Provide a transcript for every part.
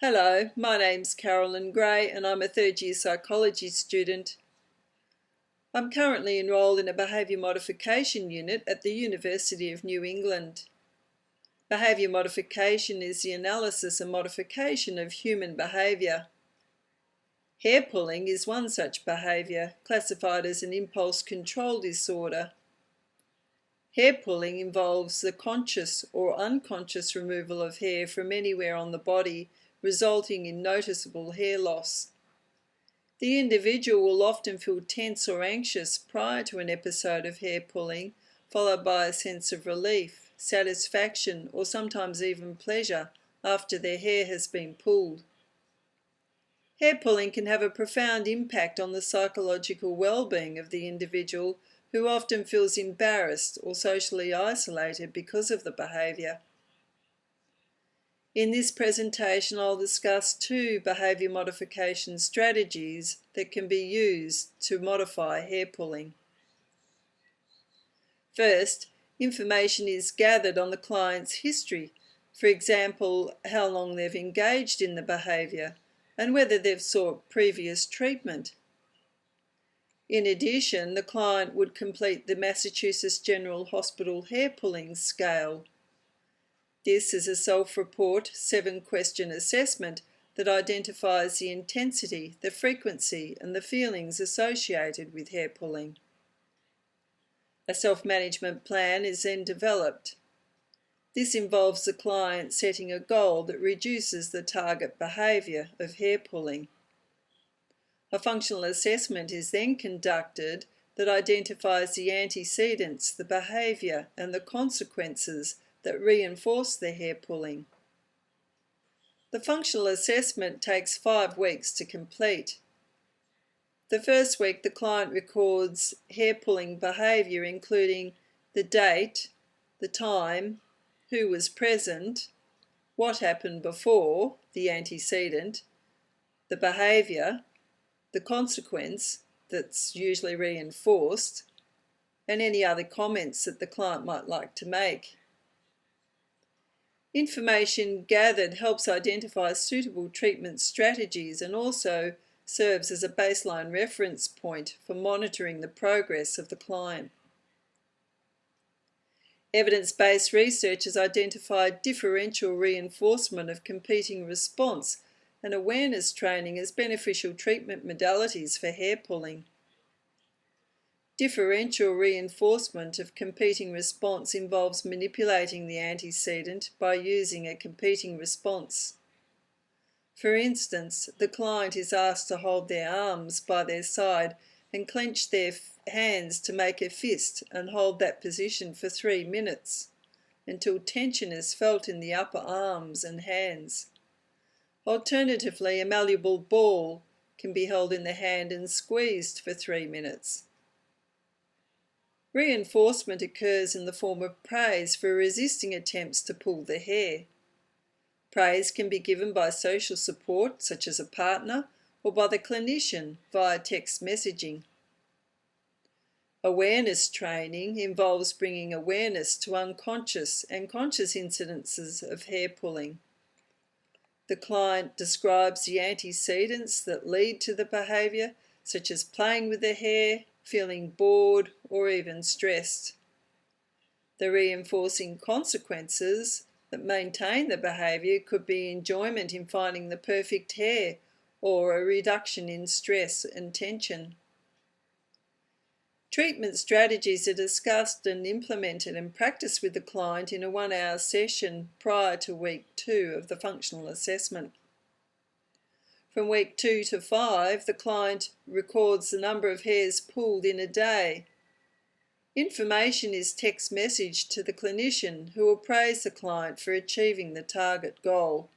Hello, my name's Carolyn Gray and I'm a third-year psychology student. I'm currently enrolled in a behaviour modification unit at the University of New England. Behaviour modification is the analysis and modification of human behaviour. Hair pulling is one such behaviour, classified as an impulse control disorder. Hair pulling involves the conscious or unconscious removal of hair from anywhere on the body, resulting in noticeable hair loss. The individual will often feel tense or anxious prior to an episode of hair pulling, followed by a sense of relief, satisfaction, or sometimes even pleasure after their hair has been pulled. Hair pulling can have a profound impact on the psychological well-being of the individual, who often feels embarrassed or socially isolated because of the behaviour. In this presentation, I'll discuss 2 behaviour modification strategies that can be used to modify hair pulling. First, information is gathered on the client's history, for example, how long they've engaged in the behaviour and whether they've sought previous treatment. In addition, the client would complete the Massachusetts General Hospital hair pulling scale. This is a self-report 7-question assessment that identifies the intensity, the frequency, and the feelings associated with hair pulling. A self-management plan is then developed. This involves the client setting a goal that reduces the target behaviour of hair pulling. A functional assessment is then conducted that identifies the antecedents, the behaviour, and the consequences that reinforce the hair pulling. The functional assessment takes 5 weeks to complete. The first week, the client records hair pulling behaviour, including the date, the time, who was present, what happened before, the antecedent, the behaviour, the consequence that's usually reinforced, and any other comments that the client might like to make. Information gathered helps identify suitable treatment strategies and also serves as a baseline reference point for monitoring the progress of the client. Evidence-based research has identified differential reinforcement of competing response and awareness training as beneficial treatment modalities for hair pulling. Differential reinforcement of competing response involves manipulating the antecedent by using a competing response. For instance, the client is asked to hold their arms by their side and clench their hands to make a fist and hold that position for 3 minutes until tension is felt in the upper arms and hands. Alternatively, a malleable ball can be held in the hand and squeezed for 3 minutes. Reinforcement occurs in the form of praise for resisting attempts to pull the hair. Praise can be given by social support, such as a partner, or by the clinician via text messaging. Awareness training involves bringing awareness to unconscious and conscious incidences of hair pulling. The client describes the antecedents that lead to the behaviour, such as playing with the hair, feeling bored, or even stressed. The reinforcing consequences that maintain the behaviour could be enjoyment in finding the perfect hair or a reduction in stress and tension. Treatment strategies are discussed and implemented and practiced with the client in a 1-hour session prior to week 2 of the functional assessment. From week 2 to 5, the client records the number of hairs pulled in a day. Information is text messaged to the clinician, who will praise the client for achieving the target goal.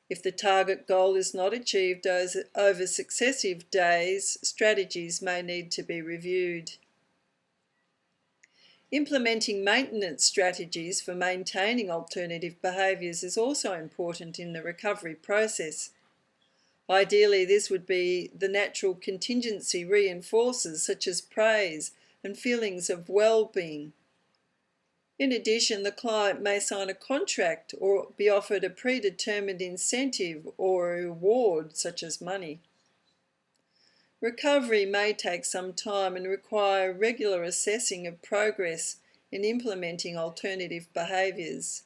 If the target goal is not achieved over successive days, strategies may need to be reviewed. Implementing maintenance strategies for maintaining alternative behaviours is also important in the recovery process. Ideally, this would be the natural contingency reinforcers such as praise and feelings of well-being. In addition, the client may sign a contract or be offered a predetermined incentive or a reward, such as money. Recovery may take some time and require regular assessing of progress in implementing alternative behaviours.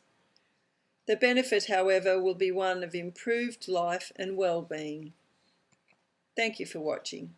The benefit, however, will be one of improved life and well-being. Thank you for watching.